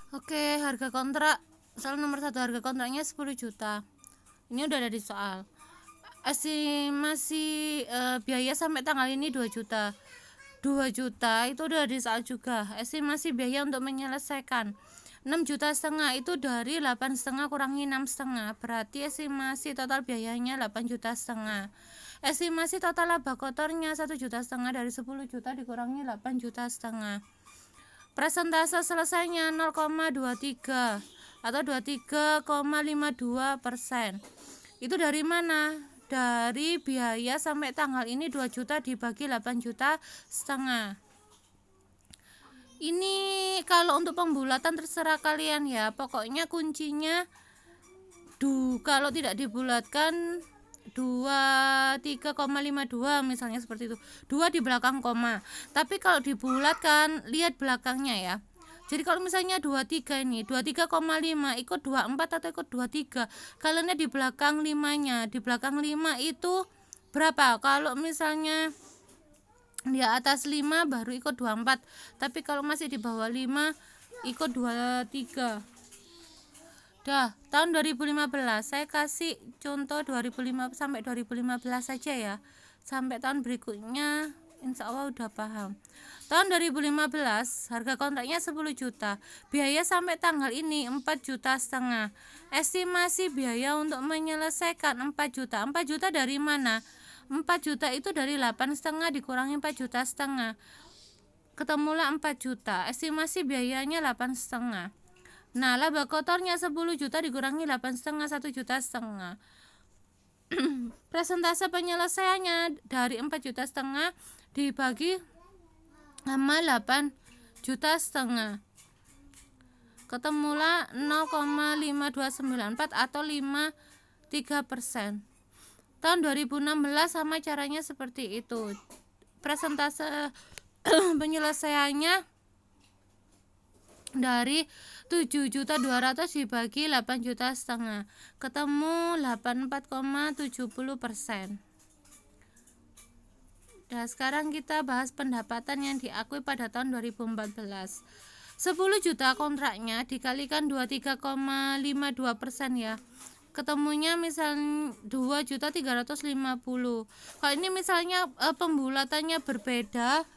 Oke, harga kontrak soal nomor 1, harga kontraknya 10 juta. Ini udah ada di soal. Estimasi biaya sampai tanggal ini 2 juta. 2 juta itu udah di soal juga. Estimasi biaya untuk menyelesaikan 6,5 juta itu dari 8,5 kurangi 6,5, berarti estimasi total biayanya 8,5 juta. Estimasi total laba kotornya 1,5 juta dari 10 juta dikurangi 8,5 juta. Persentase selesainya 0,23 atau 23,52%. Itu dari mana? Dari biaya sampai tanggal ini 2 juta dibagi 8,5 juta. Ini kalau untuk pembulatan terserah kalian ya. Pokoknya kuncinya kalau tidak dibulatkan 23,52 misalnya seperti itu. 2 di belakang koma. Tapi kalau dibulatkan lihat belakangnya ya. Jadi kalau misalnya 23 ini 23,5 ikut 24 atau ikut 23. Kalian di belakang 5-nya. Di belakang 5 itu berapa? Kalau misalnya di atas 5 baru ikut 24. Tapi kalau masih di bawah 5 ikut 23. Dah, tahun 2015 saya kasih contoh 2005 sampai 2015 saja ya. Sampai tahun berikutnya insya Allah udah paham. Tahun 2015 harga kontraknya 10 juta. Biaya sampai tanggal ini 4,5 juta. Estimasi biaya untuk menyelesaikan 4 juta. 4 juta dari mana? 4 juta itu dari 8,5 dikurangi 4,5 juta. Ketemulah 4 juta. Estimasi biayanya 8,5. Nah, laba kotornya 10 juta dikurangi 8,5, 1,5 juta. Persentase penyelesaiannya dari 4,5 juta dibagi sama 8,5 juta. Ketemulah 0,5294 atau 53%. Tahun 2016 sama caranya seperti itu. Persentase penyelesaiannya dari 7.200.000 dibagi 8,5 juta, ketemu 84,70%. Nah, sekarang kita bahas pendapatan yang diakui pada tahun 2014. 10 juta kontraknya dikalikan 23,52% ya. Ketemunya misalnya 2.350.000. Kalau ini misalnya pembulatannya berbeda,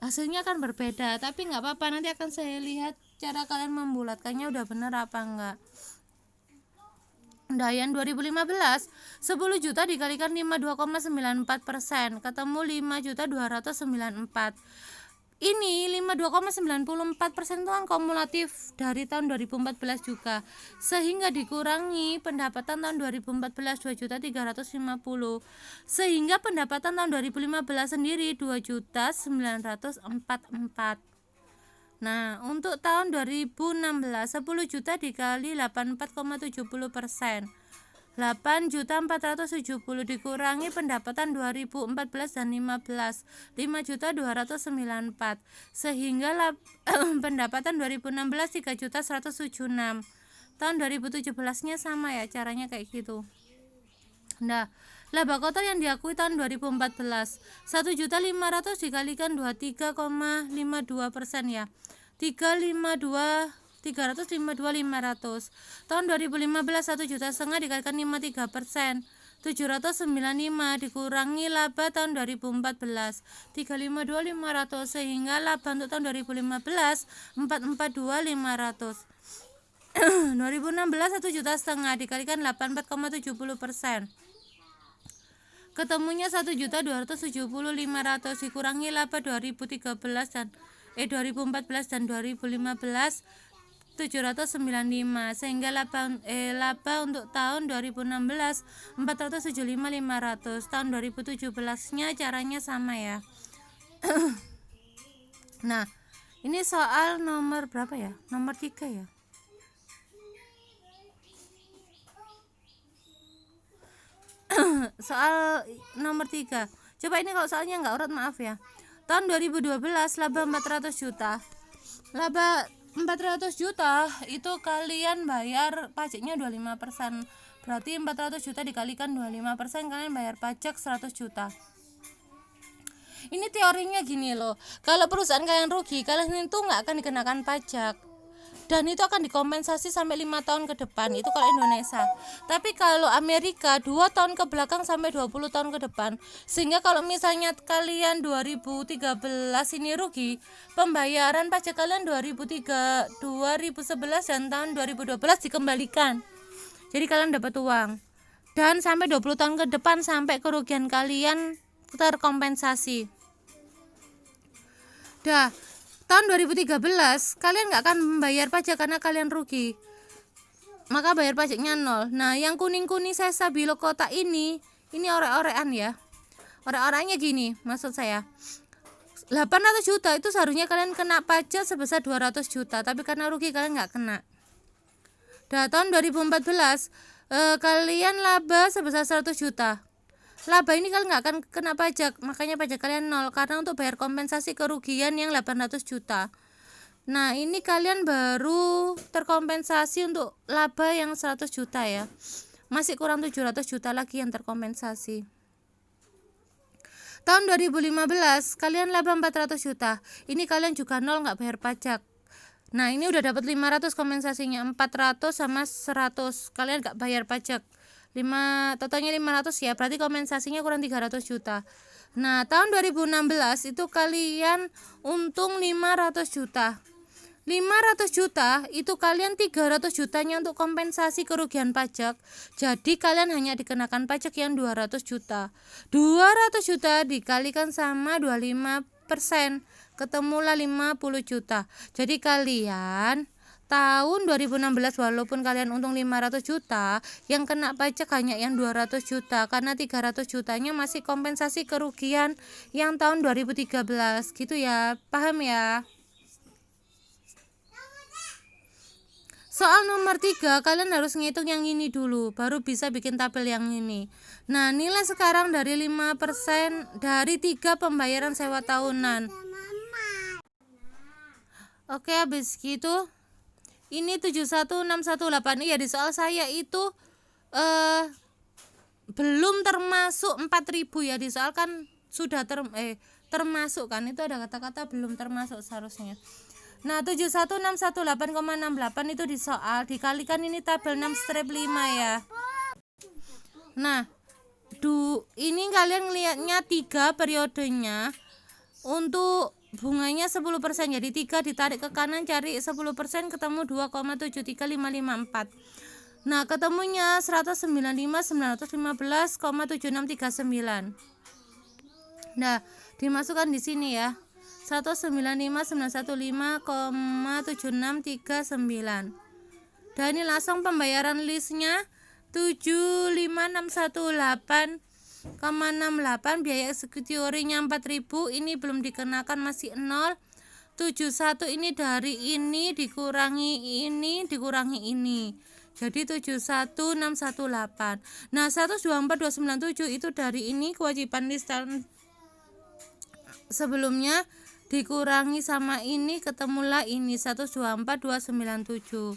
hasilnya kan berbeda, tapi nggak apa-apa, nanti akan saya lihat cara kalian membulatkannya udah bener apa enggak. Yang 2015 10 juta dikalikan 52,94%, ketemu 5.294. Ini 52,94% itu kan kumulatif dari tahun 2014 juga, sehingga dikurangi pendapatan tahun 2014 2.350, sehingga pendapatan tahun 2015 sendiri 2.944. Nah, untuk tahun 2016 10 juta dikali 84,70%, 8.470 dikurangi pendapatan 2014 dan 15, 5.294, sehingga pendapatan 2016 3.176. Tahun 2017-nya sama ya, caranya kayak gitu. Nah, laba kotor yang diakui tahun 2014 1.500.000 dikalikan 23,52% ya. 352.500. Tahun 2015 1,5 juta dikalikan 53%, 795 dikurangi laba tahun 2014 352.500, sehingga laba untuk tahun 2015 442.500. 2016 1,5 juta dikalikan 84,70%, ketemunya 1.270.500 dikurangi laba 2013 dan 2014 dan 2015 795, sehingga laba untuk tahun 2016 475.500. Tahun 2017-nya caranya sama ya. Nah, ini soal nomor berapa ya? Nomor 3 ya. Soal nomor 3. Coba ini kalau soalnya nggak urut, maaf ya. Tahun 2012 laba 400 juta. Laba 400 juta itu kalian bayar pajaknya 25%. Berarti 400 juta dikalikan 25%, kalian bayar pajak 100 juta. Ini teorinya gini loh. Kalau perusahaan kalian rugi, kalian itu nggak akan dikenakan pajak. dan itu akan dikompensasi sampai 5 tahun ke depan. Itu kalau Indonesia. Tapi kalau Amerika 2 tahun ke belakang sampai 20 tahun ke depan. Sehingga kalau misalnya kalian 2013 ini rugi, pembayaran pajak kalian 2011 dan tahun 2012 dikembalikan. Jadi kalian dapat uang. Dan sampai 20 tahun ke depan sampai kerugian kalian terkompensasi. Dah, tahun 2013 kalian nggak akan membayar pajak karena kalian rugi, maka bayar pajaknya 0. Nah, yang kuning-kuning sesa bilo kotak ini orek-orekan ya. Orek-oreknya gini, maksud saya 800 juta itu seharusnya kalian kena pajak sebesar 200 juta, tapi karena rugi kalian nggak kena. Dah, tahun 2014 kalian laba sebesar 100 juta. Laba ini kalian nggak akan kena pajak, makanya pajak kalian 0 karena untuk bayar kompensasi kerugian yang 800 juta. Nah, ini kalian baru terkompensasi untuk laba yang 100 juta ya. Masih kurang 700 juta lagi yang terkompensasi. Tahun 2015 kalian laba 400 juta. Ini kalian juga 0, nggak bayar pajak. Nah, ini udah dapat 500 kompensasinya, 400 sama 100. Kalian nggak bayar pajak. Totalnya 500 ya, berarti kompensasinya kurang 300 juta. Nah, tahun 2016 itu kalian untung 500 juta. 500 juta itu kalian 300 jutanya untuk kompensasi kerugian pajak. Jadi kalian hanya dikenakan pajak yang 200 juta. 200 juta dikalikan sama 25%, ketemulah 50 juta. Jadi kalian tahun 2016 walaupun kalian untung 500 juta, yang kena pajak hanya yang 200 juta karena 300 jutanya masih kompensasi kerugian yang tahun 2013 gitu ya. Paham ya? Soal nomor 3 kalian harus ngitung yang ini dulu, baru bisa bikin tabel yang ini. Nah, nilai sekarang dari 5% dari 3 pembayaran sewa tahunan. Oke, habis gitu ini 71618. Iya, di soal saya itu belum termasuk 4000 ya. Di soal kan sudah termasuk kan, itu ada kata-kata belum termasuk seharusnya. Nah, 71618,68 itu di soal dikalikan ini tabel 6 strip 5 ya. Nah, ini kalian lihatnya 3 periodenya untuk bunganya 10%, jadi 3 ditarik ke kanan cari 10% ketemu 2,73554. Nah, ketemunya 195.915,7639. Nah, dimasukkan di sini ya. 195.915,7639. Dan ini langsung pembayaran listnya 75618,68, biaya eksekutorinya 4000, ini belum dikenakan masih 0. 71 ini dari ini dikurangi ini jadi 71618. Nah, 124297 itu dari ini kewajiban list tahun sebelumnya dikurangi sama ini ketemulah ini 124297.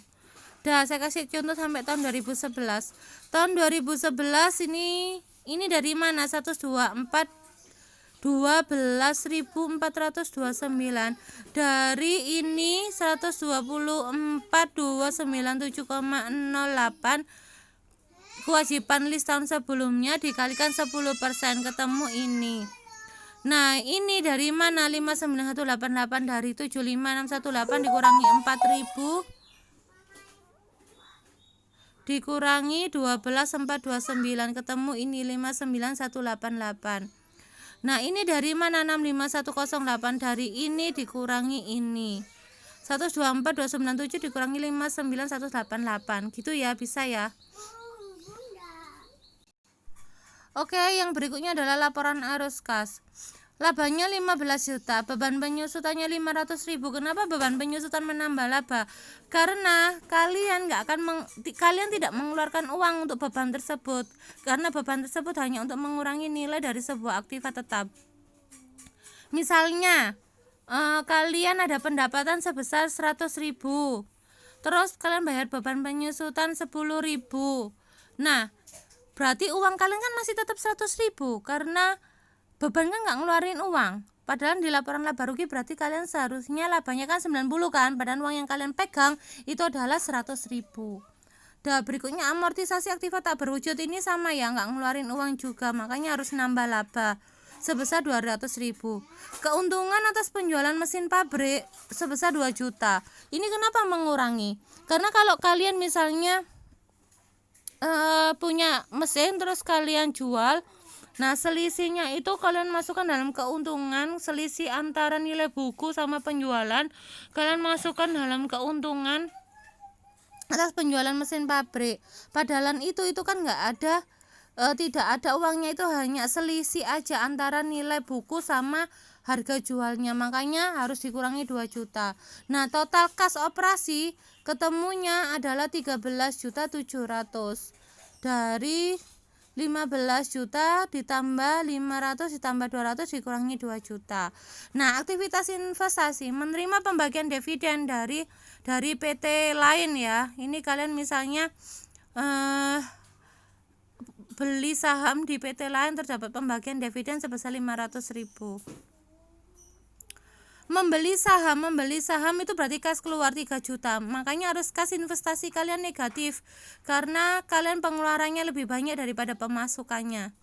Dah, saya kasih contoh sampai tahun 2011. Tahun 2011 ini dari mana? 12.429 dari ini 124.297,08 kewajiban list tahun sebelumnya dikalikan 10% ketemu ini. Nah, ini dari mana? 59188 dari 75618 dikurangi 4000 dikurangi 12.429 ketemu ini 59188. Nah, ini dari mana? 65108 dari ini dikurangi ini 124297 dikurangi 59188 gitu ya, bisa ya. Oke, yang berikutnya adalah laporan arus kas. Labanya 15 juta, beban penyusutannya 500.000. Kenapa beban penyusutan menambah laba? Karena kalian kalian tidak mengeluarkan uang untuk beban tersebut, karena beban tersebut hanya untuk mengurangi nilai dari sebuah aktiva tetap. Misalnya kalian ada pendapatan sebesar 100.000, terus kalian bayar beban penyusutan 10.000. Nah, berarti uang kalian kan masih tetap 100.000 karena beban kan nggak ngeluarin uang. Padahal di laporan laba rugi berarti kalian seharusnya labanya kan 90 kan, padahal uang yang kalian pegang itu adalah 100.000. Dah berikutnya amortisasi aktiva tak berwujud ini sama ya, nggak ngeluarin uang juga, makanya harus nambah laba sebesar 200.000. Keuntungan atas penjualan mesin pabrik sebesar 2 juta. Ini kenapa mengurangi? Karena kalau kalian misalnya punya mesin terus kalian jual, nah selisihnya itu kalian masukkan dalam keuntungan. Selisih antara nilai buku sama penjualan kalian masukkan dalam keuntungan atas penjualan mesin pabrik. Padahal itu kan nggak ada, tidak ada uangnya, itu hanya selisih aja antara nilai buku sama harga jualnya, makanya harus dikurangi 2 juta. Nah total kas operasi ketemunya adalah 13.700.000 dari 15 juta ditambah 500 ditambah 200 dikurangi 2 juta. Nah, aktivitas investasi menerima pembagian dividen dari PT lain ya. Ini kalian misalnya beli saham di PT lain terdapat pembagian dividen sebesar 500.000. Membeli saham itu berarti kas keluar 3 juta. Makanya harus kas investasi kalian negatif karena kalian pengeluarannya lebih banyak daripada pemasukannya.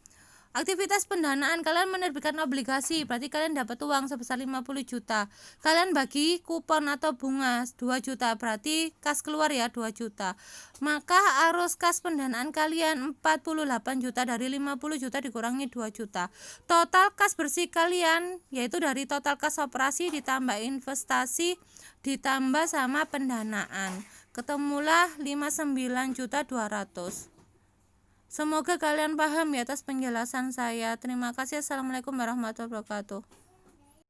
Aktivitas pendanaan, kalian menerbitkan obligasi, berarti kalian dapat uang sebesar 50 juta. Kalian bagi kupon atau bunga 2 juta, berarti kas keluar ya 2 juta. Maka arus kas pendanaan kalian 48 juta, dari 50 juta dikurangi 2 juta. Total kas bersih kalian yaitu dari total kas operasi ditambah investasi ditambah sama pendanaan, ketemulah 59.200.000. Semoga kalian paham ya atas penjelasan saya. Terima kasih. Assalamualaikum warahmatullahi wabarakatuh.